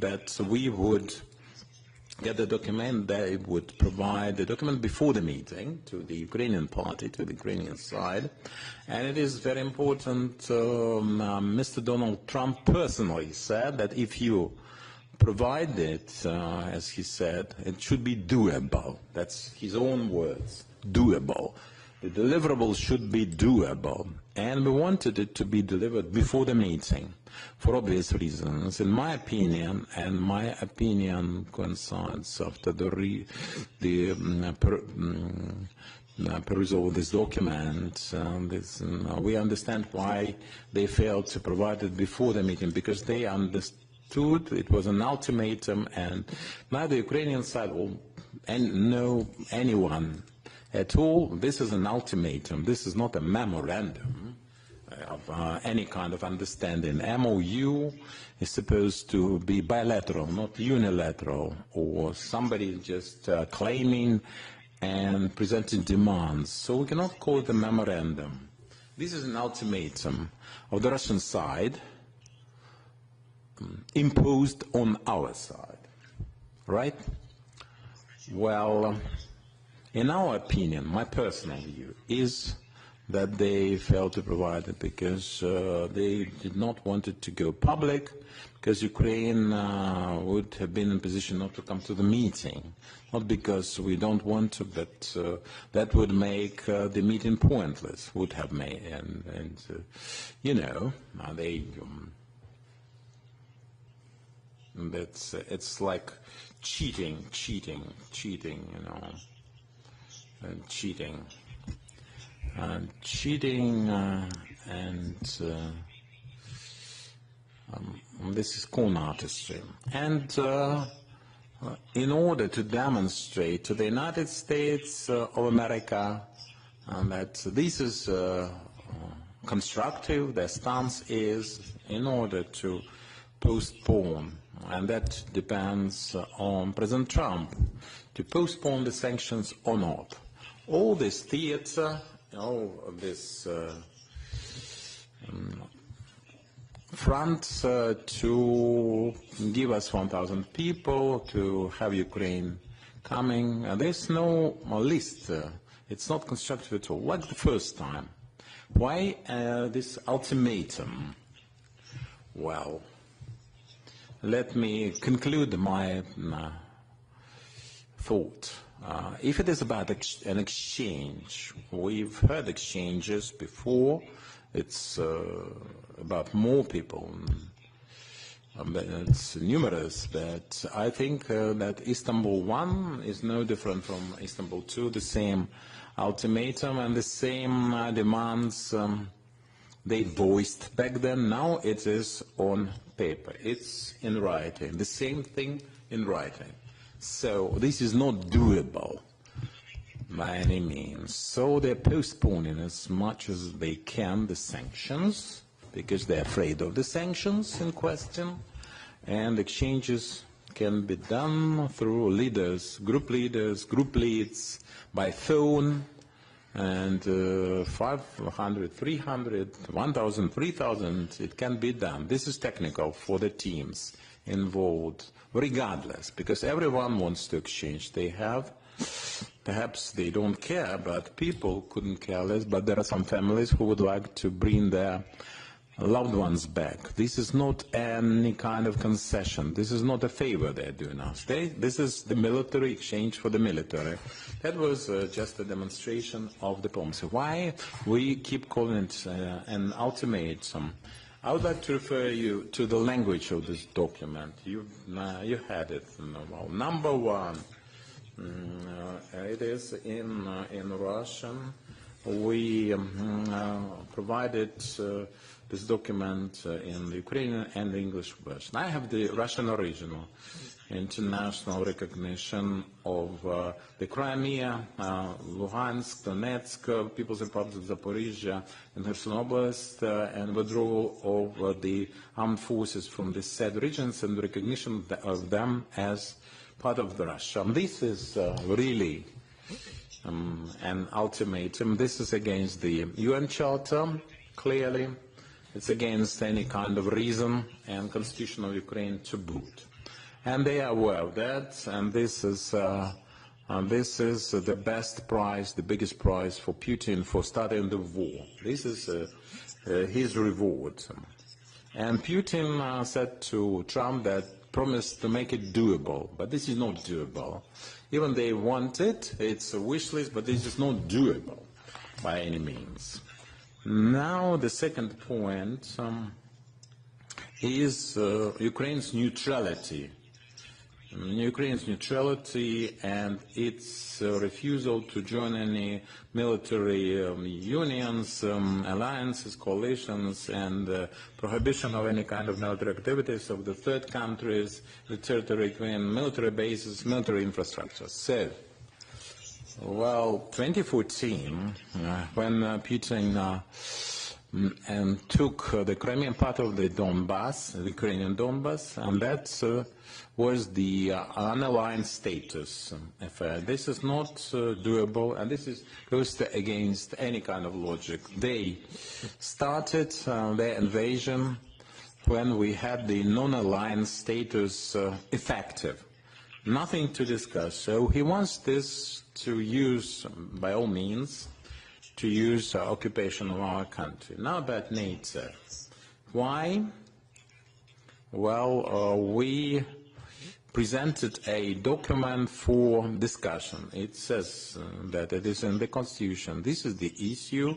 that we would get the document. They would provide the document before the meeting to the Ukrainian party, to the Ukrainian side. And it is very important, Mr. Donald Trump personally said that if you provide it, as he said, it should be doable. That's his own words, doable. The deliverables should be doable. And we wanted it to be delivered before the meeting for obvious reasons. In my opinion, and my opinion coincides after perusal of this document, we understand why they failed to provide it before the meeting, because they understood it was an ultimatum, and neither the Ukrainian side nor anyone at all. This is an ultimatum. This is not a memorandum of any kind of understanding. MOU is supposed to be bilateral, not unilateral, or somebody just claiming and presenting demands. So we cannot call it a memorandum. This is an ultimatum of the Russian side imposed on our side, right? Well, in our opinion, my personal view is that they failed to provide it because they did not want it to go public, because Ukraine would have been in a position not to come to the meeting, not because we don't want to, but that would make the meeting pointless, would have made, and you know, they, it's like cheating, you know. Cheating, this is con artistry. And in order to demonstrate to the United States of America that this is constructive, their stance is in order to postpone, and that depends on President Trump, to postpone the sanctions or not. All this theater, all of this front to give us 1,000 people, to have Ukraine coming, there's no list. It's not constructive at all, like the first time. Why this ultimatum? Well, let me conclude my thought. If it is about an exchange, we've heard exchanges before. It's about more people. It's numerous, but I think that Istanbul 1 is no different from Istanbul 2, the same ultimatum and the same demands they voiced back then. Now it is on paper. It's in writing. The same thing in writing. So this is not doable by any means. So they're postponing as much as they can the sanctions, because they're afraid of the sanctions in question, and exchanges can be done through leaders, group leads, by phone, and 500, 300, 1,000, 3,000, it can be done. This is technical for the teams involved, regardless, because everyone wants to exchange. They have, perhaps they don't care, but people couldn't care less, but there are some families who would like to bring their loved ones back. This is not any kind of concession. This is not a favor they're doing us. This is the military exchange for the military. That was just a demonstration of diplomacy. Why we keep calling it an ultimatum? I would like to refer you to the language of this document. You had it. Well, number one, it is in Russian. We provided this document in the Ukrainian and the English version. I have the Russian original. International recognition of the Crimea, Luhansk, Donetsk, People's Republic of Zaporizhia, and Kherson Oblast, and withdrawal of the armed forces from the said regions and recognition of them as part of the Russia. This is really an ultimatum. This is against the UN Charter, clearly. It's against any kind of reason and Constitution of Ukraine to boot. And they are aware of that, and this is the best prize, the biggest prize for Putin for starting the war. This is his reward. And Putin said to Trump that promised to make it doable, but this is not doable. Even they want it, it's a wish list, but this is not doable by any means. Now the second point is Ukraine's neutrality. Ukraine's neutrality and its refusal to join any military unions, alliances, coalitions, and prohibition of any kind of military activities of the third countries, the territory, Ukraine, military bases, military infrastructure. So, well, 2014, when Putin and took the Crimean part of the Donbass, the Ukrainian Donbass, and that was the unaligned status affair. This is not doable, and this goes against any kind of logic. They started their invasion when we had the non-aligned status effective. Nothing to discuss. So he wants this to use, by all means, to use occupation of our country. Now about NATO. Why? Well, we presented a document for discussion. It says that it is in the Constitution. This is the issue.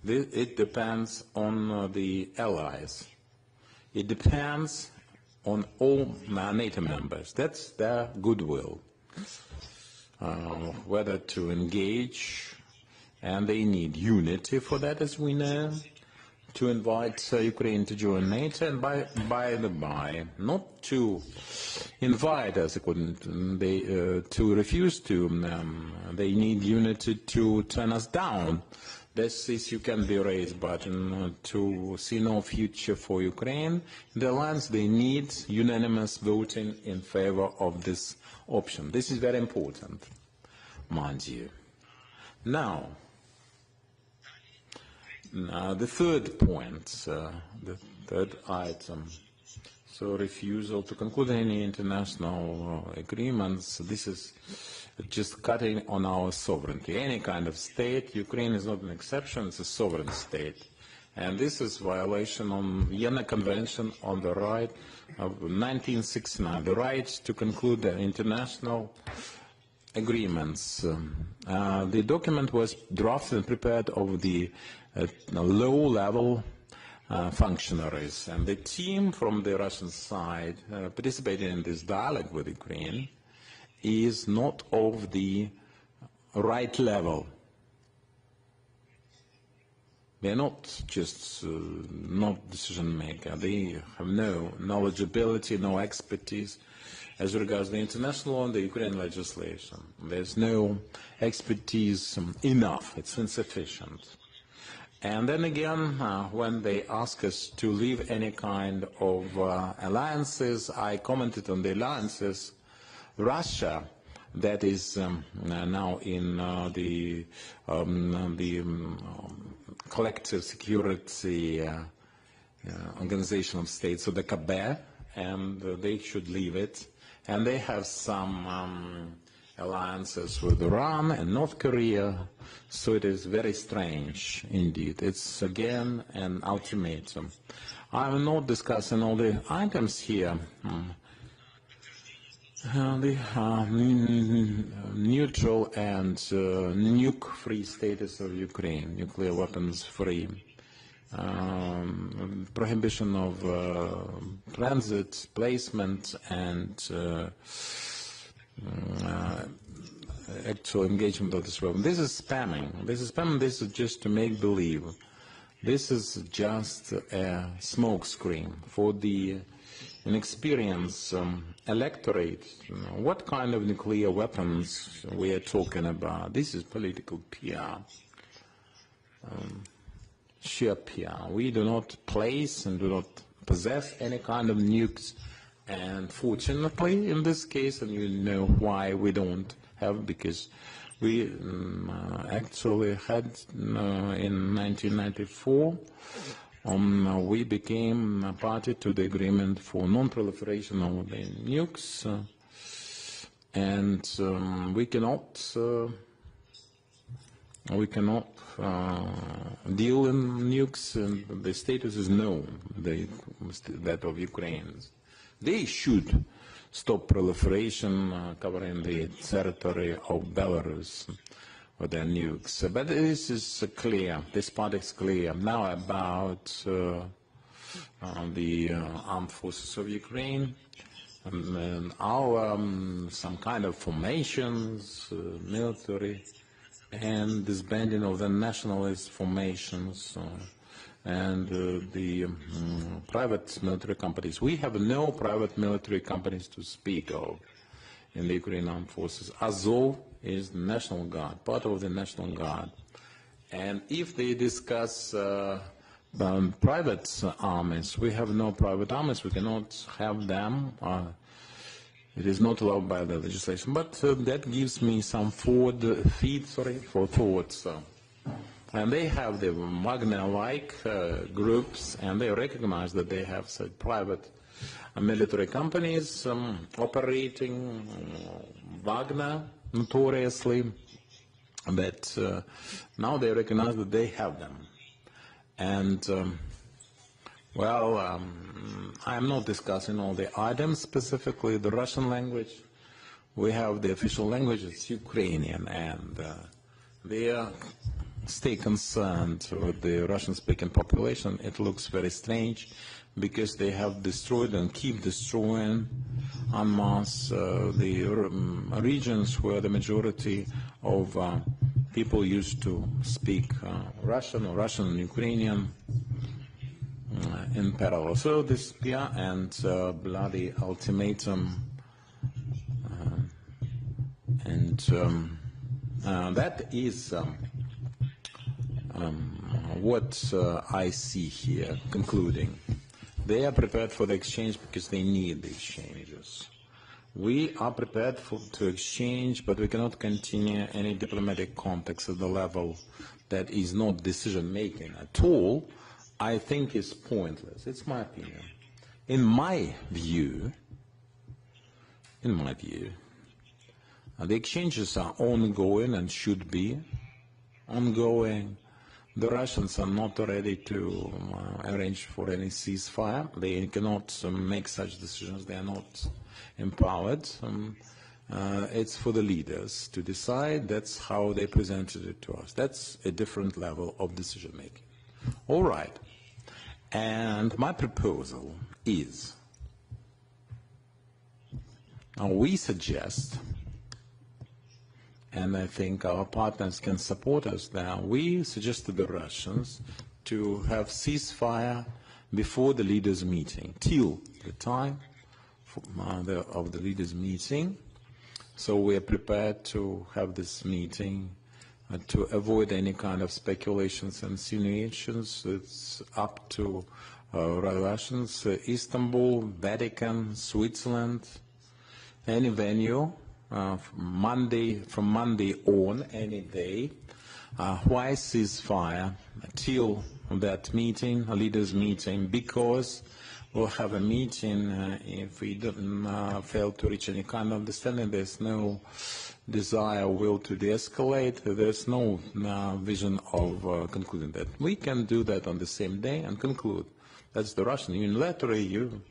It depends on the allies. It depends on all NATO members. That's their goodwill, whether to engage. And they need unity for that, as we know, to invite Ukraine to join NATO, and by the by, not to invite us, to refuse to. They need unity to turn us down. This issue can be raised, but to see no future for Ukraine in the alliance, they need unanimous voting in favor of this option. This is very important, mind you. Now, the third point, the third item, so refusal to conclude any international agreements. This is just cutting on our sovereignty. Any kind of state, Ukraine is not an exception, it's a sovereign state. And this is violation on Vienna Convention on the right of 1969, the right to conclude the international agreements. The document was drafted and prepared of the low-level functionaries, and the team from the Russian side participating in this dialogue with Ukraine is not of the right level. They are not just not decision maker. They have no knowledgeability, no expertise as regards the international law and the Ukrainian legislation. There's no expertise enough. It's insufficient. And then again, when they ask us to leave any kind of alliances, I commented on the alliances. Russia, that is now in the collective security organization of states, so the KAB, and they should leave it. And they have some alliances with Iran and North Korea, so it is very strange indeed. It's again an ultimatum. I'm not discussing all the items here. The neutral and nuke-free status of Ukraine, nuclear weapons-free, prohibition of transit, placement, and actual engagement of this weapon. This is spamming. This is spamming. This is just to make believe. This is just a smokescreen for the inexperienced electorate. What kind of nuclear weapons we are talking about? This is political PR, sheer PR. We do not place and do not possess any kind of nukes. And fortunately, in this case, and you know why we don't have, because we actually had in 1994 we became a party to the agreement for non-proliferation of the nukes, and we cannot deal in nukes, and the status is known, that of Ukrainians. They should stop proliferation covering the territory of Belarus with their nukes. But this is clear, this part is clear. Now about the armed forces of Ukraine, and our some kind of formations, military, and disbanding of the nationalist formations and the private military companies. We have no private military companies to speak of in the Ukrainian armed forces. Azov is the National Guard, part of the National Guard. And if they discuss private armies, we have no private armies, we cannot have them. It is not allowed by the legislation, but that gives me some feed for thoughts. And they have the Wagner-like groups, and they recognize that they have such private military companies operating Wagner notoriously, but now they recognize that they have them. And I'm not discussing all the items, specifically the Russian language. We have the official language, it's Ukrainian, and they stay concerned with the Russian-speaking population. It looks very strange because they have destroyed and keep destroying en masse the regions where the majority of people used to speak Russian or Russian and Ukrainian in parallel. So this and bloody ultimatum, and that is what I see here, concluding. They are prepared for the exchange because they need the exchanges. We are prepared to exchange, but we cannot continue any diplomatic contacts at the level that is not decision-making at all. I think is pointless. It's my opinion. In my view, the exchanges are ongoing and should be ongoing. The Russians are not ready to arrange for any ceasefire. They cannot make such decisions. They are not empowered. It's for the leaders to decide. That's how they presented it to us. That's a different level of decision-making. All right. And my proposal is, we suggest, and I think our partners can support us there, we suggest to the Russians to have ceasefire before the leaders' meeting, till the time of the leaders' meeting. So we are prepared to have this meeting to avoid any kind of speculations and insinuations. It's up to Russians, Istanbul, Vatican, Switzerland, any venue. From Monday on, any day. Why ceasefire till that meeting, a leaders' meeting? Because we'll have a meeting if we don't fail to reach any kind of understanding. There's no desire, will to de-escalate. There's no vision of concluding that. We can do that on the same day and conclude. That's the Russian unilaterally. You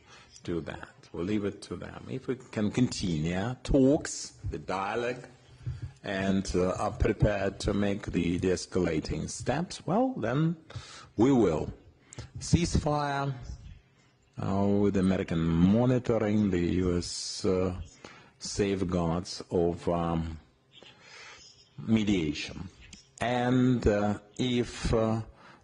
do that. We'll leave it to them. If we can continue talks, the dialogue, and are prepared to make the de-escalating steps, well, then we will. Ceasefire with American monitoring, the U.S. Safeguards of mediation. And if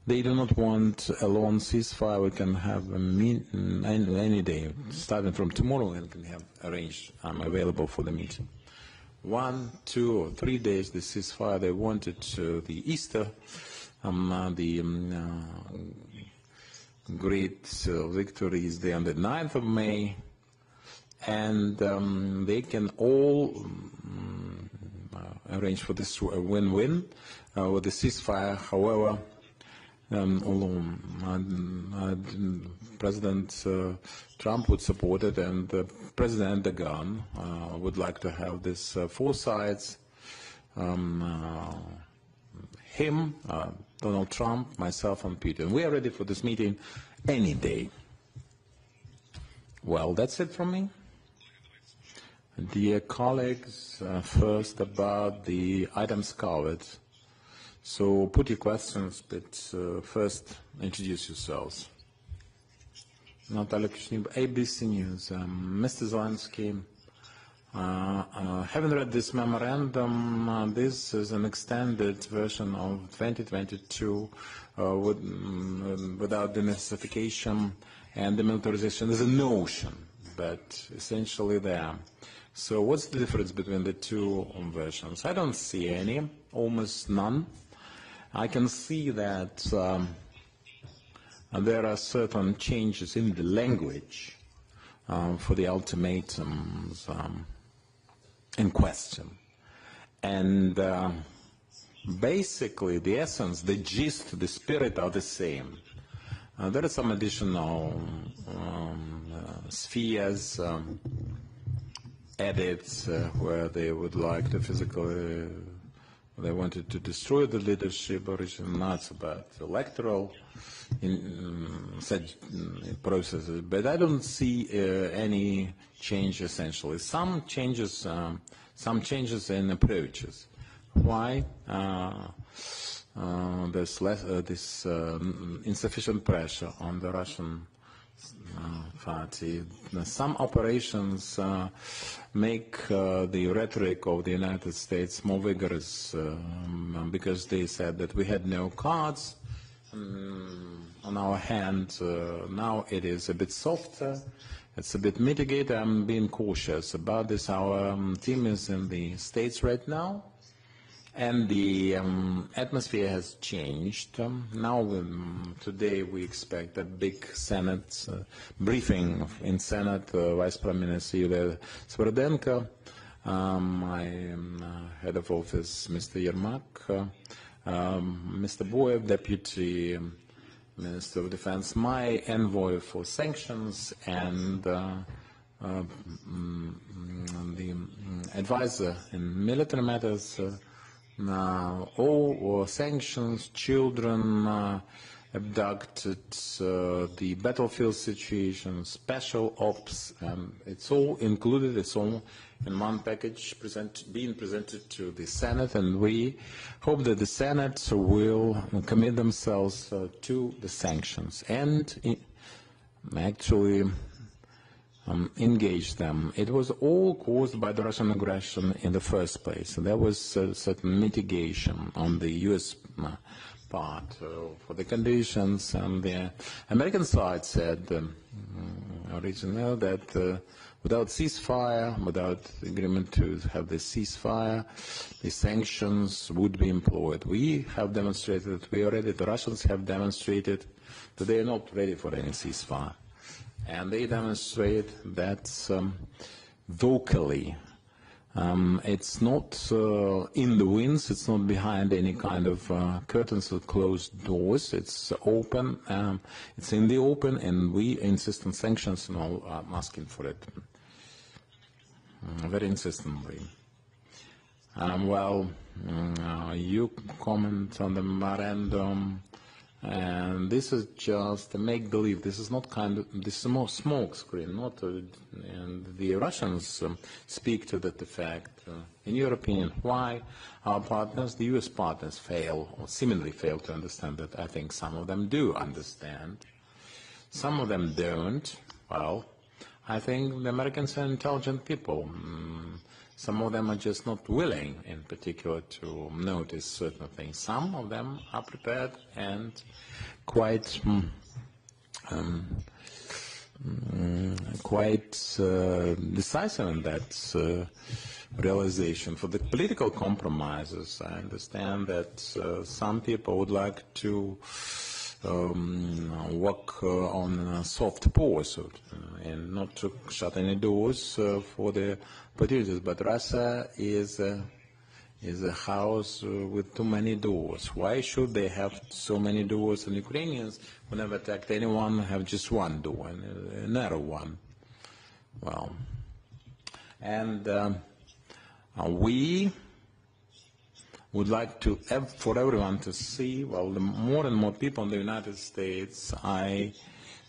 they do not want a long ceasefire, we can have a meeting any day, starting from tomorrow, and can have arranged. I'm available for the meeting. 1, 2, or 3 days, the ceasefire they wanted the Easter, the great victory is there on the 9th of May, and they can all arrange for this win-win with the ceasefire. However, alone. President Trump would support it, and President Erdogan would like to have this four sides. Him, Donald Trump, myself, and Putin. We are ready for this meeting any day. Well, that's it from me. Dear colleagues, first about the items covered. So put your questions, but first introduce yourselves. Natalia Kushnib, ABC News. Mr. Zelensky, having read this memorandum, this is an extended version of 2022 without the denazification and demilitarization. There's a notion, but essentially there. So what's the difference between the two versions? I don't see any, almost none. I can see that there are certain changes in the language for the ultimatums in question. And basically the essence, the gist, the spirit are the same. There are some additional spheres, edits where they would like to physically, they wanted to destroy the leadership originally. Now it's about electoral processes, but I don't see any change essentially. Some changes in approaches. Why? There's less this insufficient pressure on the Russian party. Some operations make the rhetoric of the United States more vigorous because they said that we had no cards on our hand. Now it is a bit softer. It's a bit mitigated. I'm being cautious about this. Our team is in the States right now. And the atmosphere has changed. Now, today we expect a big Senate briefing in Senate. Vice Prime Minister Yulia Sviridenko, my head of office, Mr. Yermak, Mr. Boyev, Deputy Minister of Defense, my envoy for sanctions, and the advisor in military matters. All sanctions, children abducted, the battlefield situation, special ops, it's all included, it's all in one package being presented to the Senate, and we hope that the Senate will commit themselves to the sanctions and actually engage them. It was all caused by the Russian aggression in the first place. There was a certain mitigation on the U.S. part for the conditions, and the American side said originally that without ceasefire, without agreement to have the ceasefire, the sanctions would be employed. We have demonstrated, we are ready, the Russians have demonstrated that they are not ready for any ceasefire. And they demonstrate that vocally. It's not in the winds, it's not behind any kind of curtains or closed doors. It's open, it's in the open, and we insist on sanctions and all asking for it very insistently. You comment on the memorandum. And this is just a make-believe. This is not this is a more smoke screen, and the Russians speak to that effect. In your opinion, why our partners, the U.S. partners, fail or seemingly fail to understand that? I think some of them do understand. Some of them don't. Well, I think the Americans are intelligent people. Some of them are just not willing, in particular, to notice certain things. Some of them are prepared and quite decisive in that realization. For the political compromises, I understand that some people would like to work on a soft pause and not to shut any doors for the opportunities. But Russia is is a house with too many doors. Why should they have so many doors? And Ukrainians, who never attacked anyone, have just one door, a narrow one. Well, and we would like to for everyone to see, well, the more and more people in the United States, I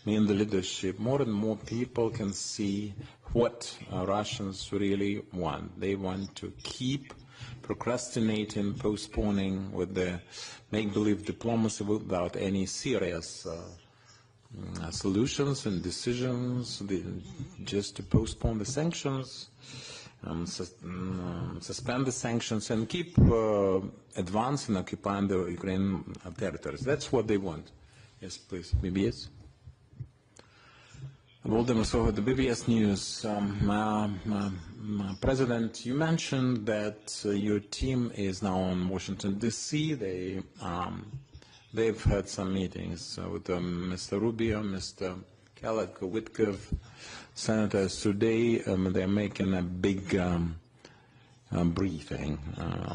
mean the leadership, more and more people can see what Russians really want. They want to keep procrastinating, postponing with the make-believe diplomacy without any serious solutions and decisions, just to postpone the sanctions, suspend the sanctions, and keep advancing, occupying the Ukrainian territories. That's what they want. Yes, please. BBS. Volodymyr Zelenskiy, the BBS News. President, you mentioned that your team is now in Washington, D.C. They've had some meetings with Mr. Rubio, Mr. Kellogg, Witkoff, senators today. They're making a big briefing.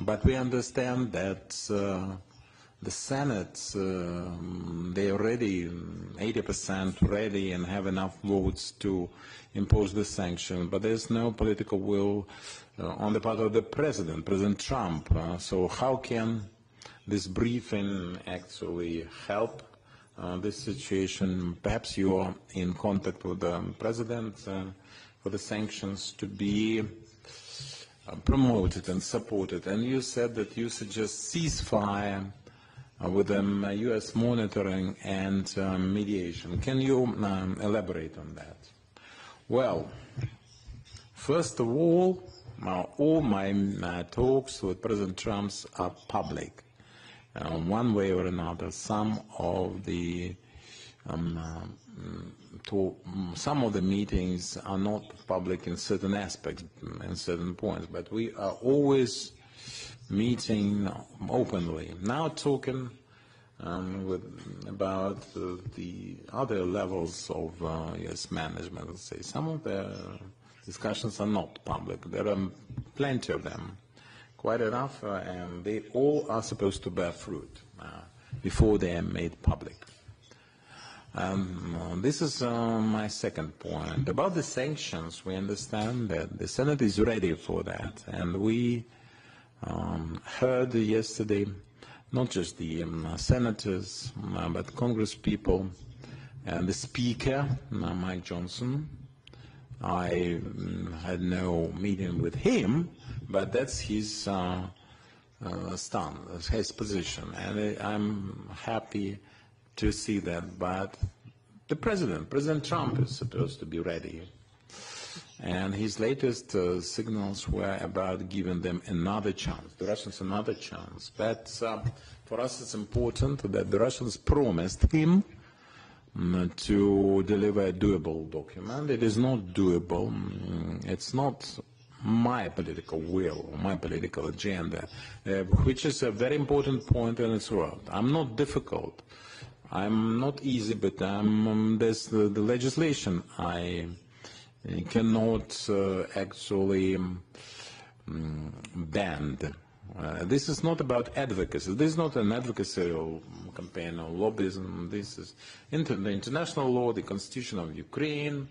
But we understand that the Senate, they're already 80% ready and have enough votes to impose the sanction, but there's no political will on the part of the President Trump. So how can this briefing actually help this situation? Perhaps you are in contact with the President for the sanctions to be promoted and supported. And you said that you suggest ceasefire with U.S. monitoring and mediation. Can you elaborate on that? Well, first of all my talks with President Trump are public. One way or another, some of the meetings are not public in certain aspects and certain points, but we are always meeting openly. Now talking about the other levels of U.S. management, let's say. Some of the discussions are not public. There are plenty of them, quite enough, and they all are supposed to bear fruit before they are made public. This is my second point. About the sanctions, we understand that the Senate is ready for that, and we heard yesterday not just the senators, but Congress people and the Speaker, Mike Johnson. I had no meeting with him, but that's his stand, his position, and I'm happy to see that. But the President Trump is supposed to be ready. And his latest signals were about giving them another chance, the Russians another chance. But for us it's important that the Russians promised him to deliver a doable document. It is not doable. It's not my political will, my political agenda, which is a very important point in its world. I'm not difficult. I'm not easy, but there's the legislation I cannot actually bend. This is not about advocacy. This is not an advocacy campaign or lobbyism. This is the international law, the Constitution of Ukraine.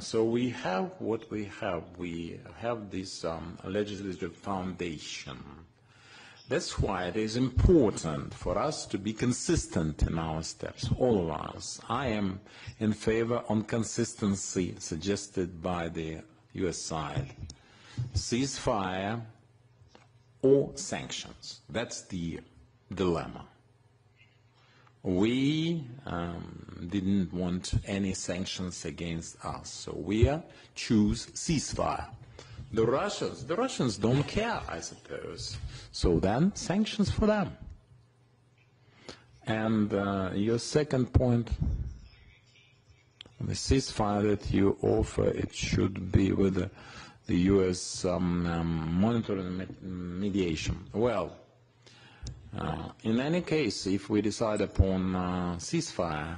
So we have what we have. We have this legislative foundation. That's why it is important for us to be consistent in our steps, all of us. I am in favor on consistency suggested by the U.S. side. Ceasefire or sanctions. That's the dilemma. We didn't want any sanctions against us, so we choose ceasefire. The Russians don't care, I suppose. So then, sanctions for them. And your second point, the ceasefire that you offer, it should be with the U.S. monitoring mediation. Well, in any case, if we decide upon ceasefire,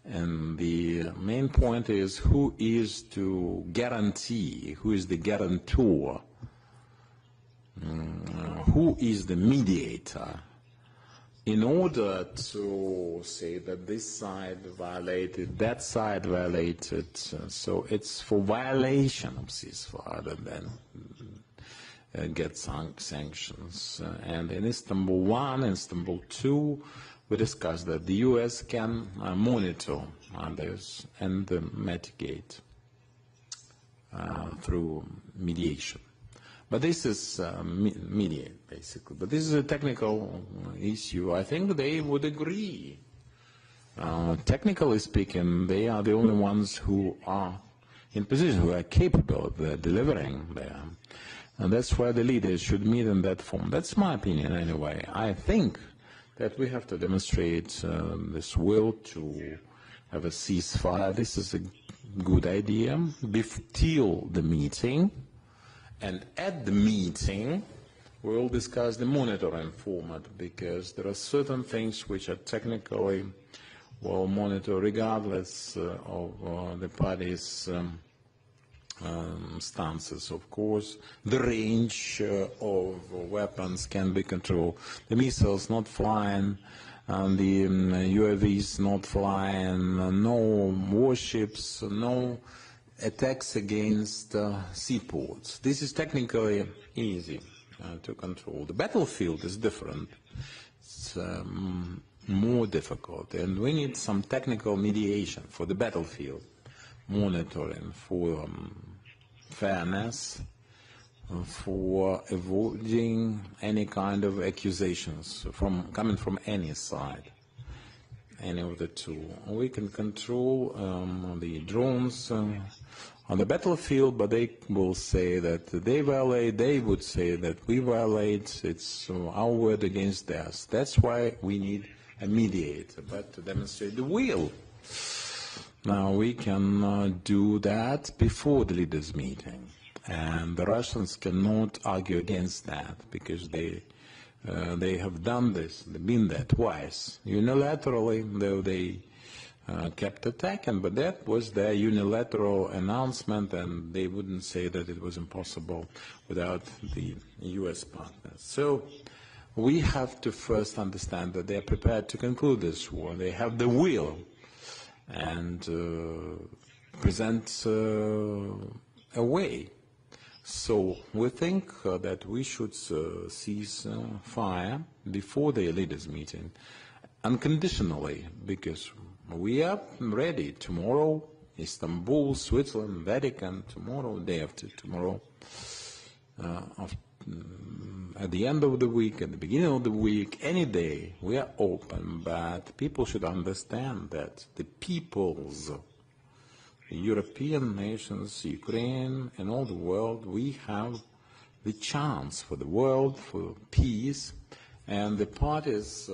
and the main point is who is to guarantee, who is the guarantor who is the mediator in order to say that this side violated, that side violated. So it's for violation of ceasefire that then get sanctions. And in Istanbul 1, Istanbul 2, we discussed that the US can monitor this and mitigate through mediation. But this is mediate, basically. But this is a technical issue. I think they would agree. Technically speaking, they are the only ones who are in position, who are capable of delivering there. And that's why the leaders should meet in that form. That's my opinion, anyway. I think that we have to demonstrate this will to have a ceasefire. This is a good idea. Till the meeting. And at the meeting, we'll discuss the monitoring format, because there are certain things which are technically well monitored regardless of the parties' stances. Of course, the range of weapons can be controlled. The missiles not flying, the UAVs not flying, no warships, no attacks against seaports. This is technically easy to control. The battlefield is different. It's more difficult, and we need some technical mediation for the battlefield, monitoring for fairness, for avoiding any kind of accusations coming from any side. Any of the two. We can control the drones on the battlefield, but they will say that they violate, they would say that we violate, it's our word against theirs. That's why we need a mediator, but to demonstrate the will. Now we can do that before the leaders' meeting, and the Russians cannot argue against that, because they have done this, they've been there twice, unilaterally, though they kept attacking, but that was their unilateral announcement, and they wouldn't say that it was impossible without the US partners. So we have to first understand that they are prepared to conclude this war. They have the will, and present a way. So we think that we should cease fire before the leaders' meeting, unconditionally, because we are ready. Tomorrow, Istanbul, Switzerland, Vatican, tomorrow, day after tomorrow, at the end of the week, at the beginning of the week, any day, we are open, but people should understand that the peoples, the European nations, Ukraine, and all the world, we have the chance for the world, for peace, and the parties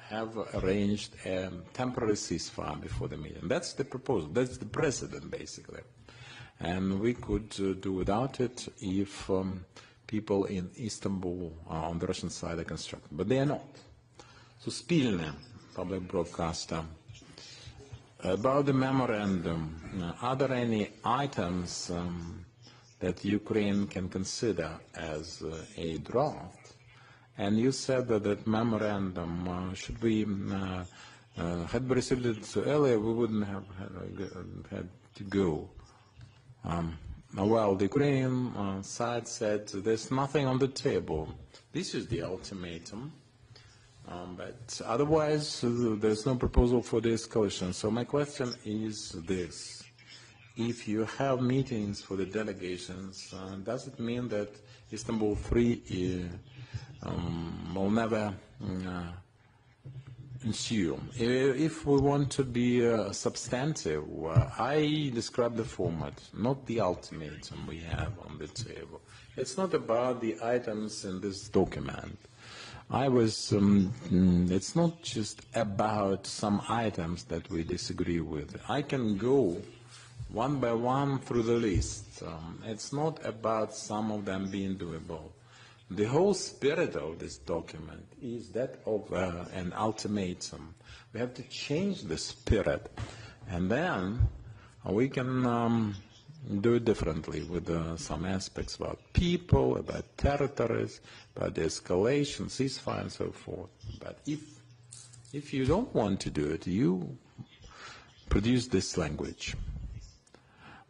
have arranged a temporary ceasefire before the meeting. That's the proposal. That's the precedent, basically. And we could do without it if people in Istanbul on the Russian side are constructed. But they are not. Suspilne, public broadcaster, about the memorandum, are there any items that Ukraine can consider as a draft? And you said that that memorandum, should we, had we received it earlier, we wouldn't have had to go. Well, the Ukrainian side said there's nothing on the table. This is the ultimatum. But otherwise, there's no proposal for the escalation. So my question is this. If you have meetings for the delegations, does it mean that Istanbul 3 will never ensue? If we want to be substantive, I describe the format, not the ultimatum we have on the table. It's not about the items in this document. It's not just about some items that we disagree with. I can go one by one through the list. It's not about some of them being doable. The whole spirit of this document is that of an ultimatum. We have to change the spirit, and then we can do it differently with some aspects about people, about territories, about the escalation, ceasefire, and so forth. But if you don't want to do it, you produce this language.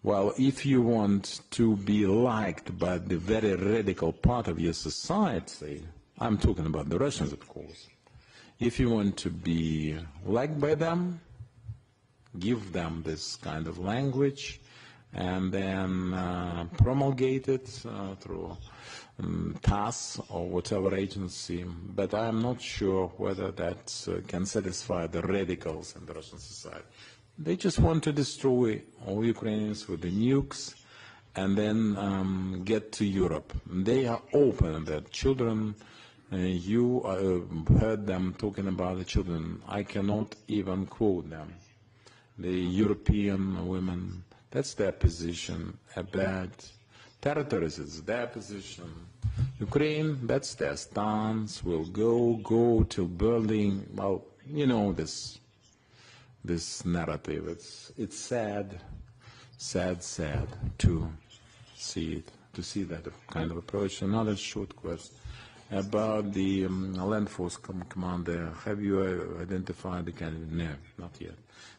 Well, if you want to be liked by the very radical part of your society, I'm talking about the Russians, of course. If you want to be liked by them, give them this kind of language, and then promulgate it through TASS or whatever agency. But I'm not sure whether that can satisfy the radicals in the Russian society. They just want to destroy all Ukrainians with the nukes and then get to Europe. They are open, that children, you heard them talking about the children. I cannot even quote them. The European women, that's their position. About territories, it's their position. Ukraine, that's their stance. Will go till Berlin. Well, you know this narrative. It's sad to see it, to see that kind of approach. Another short question about the land force commander. Have you identified the candidate? No, not yet.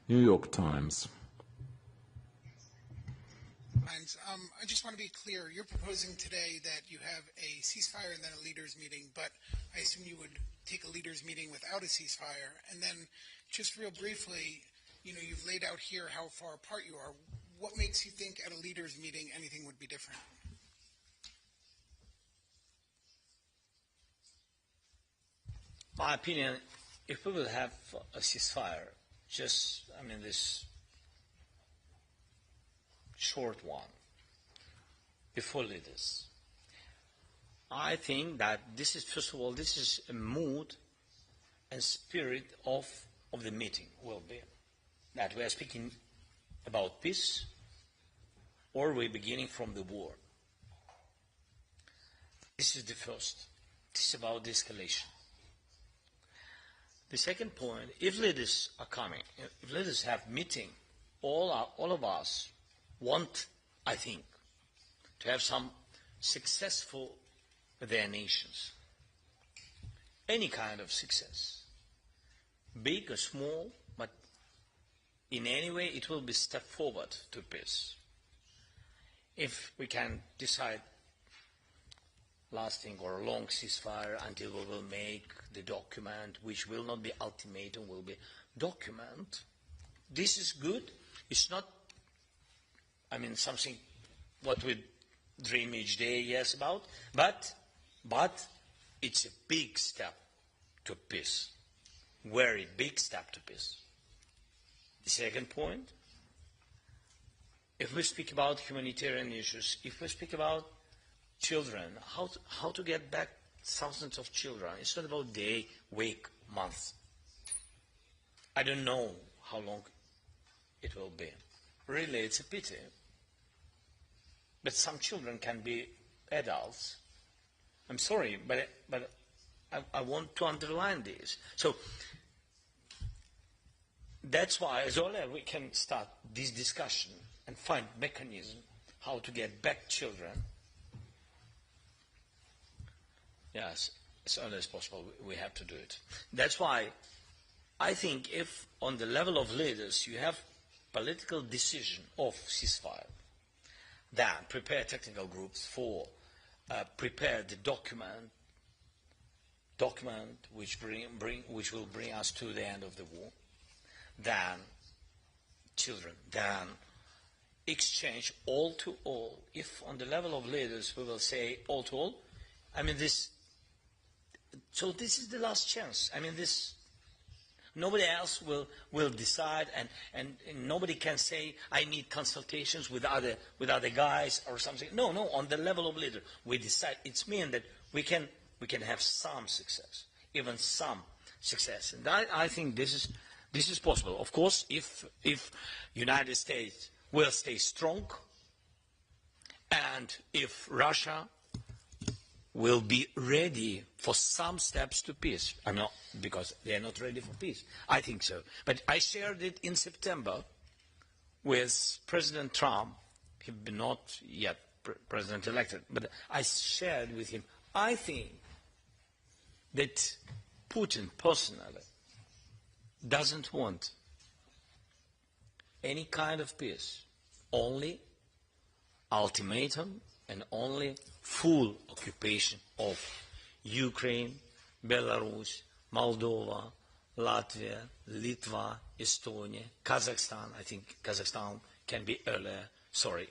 New York Times. Thanks. I just want to be clear. You're proposing today that you have a ceasefire and then a leaders meeting, but I assume you would take a leaders meeting without a ceasefire. And then, just real briefly, you know, you've laid out here how far apart you are. What makes you think at a leaders meeting anything would be different? My opinion, if we will have a ceasefire, this short one, before leaders, I think that this is, first of all, this is a mood and spirit of the meeting will be that we are speaking about peace or we're beginning from the war. This is the first. This is about the escalation. The second point, if leaders are coming, if leaders have meeting, all of us want, I think, to have some successful their nations. Any kind of success, big or small, but in any way it will be a step forward to peace. If we can decide lasting or a long ceasefire until we will make the document, which will not be ultimatum, will be document, this is good. It's not, something what we dream each day, yes, about, but it's a big step to peace. Very big step to peace. The second point, if we speak about humanitarian issues, if we speak about children, how to get back thousands of children, it's not about day, week, month. I don't know how long it will be. Really, it's a pity. But some children can be adults. I'm sorry, but I want to underline this. So that's why, as early as we can start this discussion and find mechanism how to get back children, yes, as early as possible, we have to do it. That's why I think if on the level of leaders you have political decision of ceasefire, then prepare technical groups for prepare the document which will bring us to the end of the war. Then children, then exchange all to all. If on the level of leaders we will say all to all, so this is the last chance. Nobody else will decide, and nobody can say I need consultations with other guys or something. No, on the level of leader we decide. It's mean that we can have some success, even some success, and I think this is possible. Of course, if United States will stay strong, and if Russia will be ready for some steps to peace. I'm not, because they are not ready for peace. I think so. But I shared it in September with President Trump He's not yet president-elected, but I shared with him, I think that Putin personally doesn't want any kind of peace, only ultimatum and only full occupation of Ukraine, Belarus, Moldova, Latvia, Litva, Estonia, Kazakhstan. I think Kazakhstan can be earlier. Sorry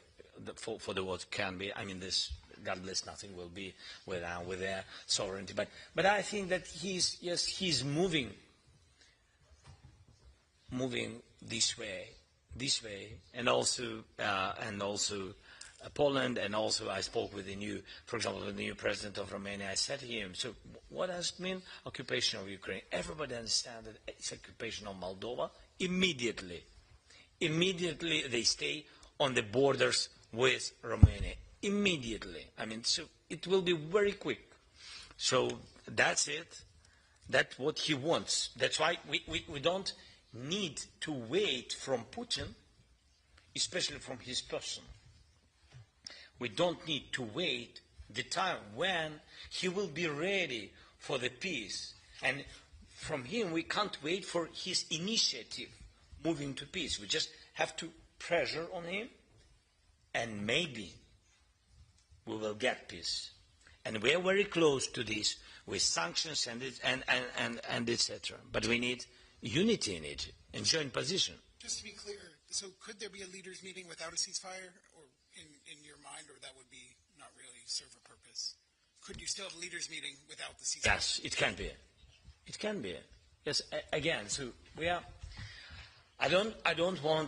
for the word can be. I mean, this, God bless, nothing will be with their sovereignty. But I think that he's moving this way, and also Poland, and also I spoke with for example, the new president of Romania. I said to him, so what does it mean, occupation of Ukraine? Everybody understands that it's occupation of Moldova. Immediately they stay on the borders with Romania. Immediately. I mean, so it will be very quick. So that's it. That's what he wants. That's why we don't need to wait from Putin, especially from his person. We don't need to wait the time when he will be ready for the peace. And from him, we can't wait for his initiative moving to peace. We just have to pressure on him, and maybe we will get peace. And we are very close to this with sanctions and etc. But we need unity in Egypt and joint position. Just to be clear, so could there be a leaders' meeting without a ceasefire, or in your mind, or that would be not really serve a purpose? Could you still have a leaders' meeting without the ceasefire? Yes, it can be. It can be. Yes, again, so we are. I don't want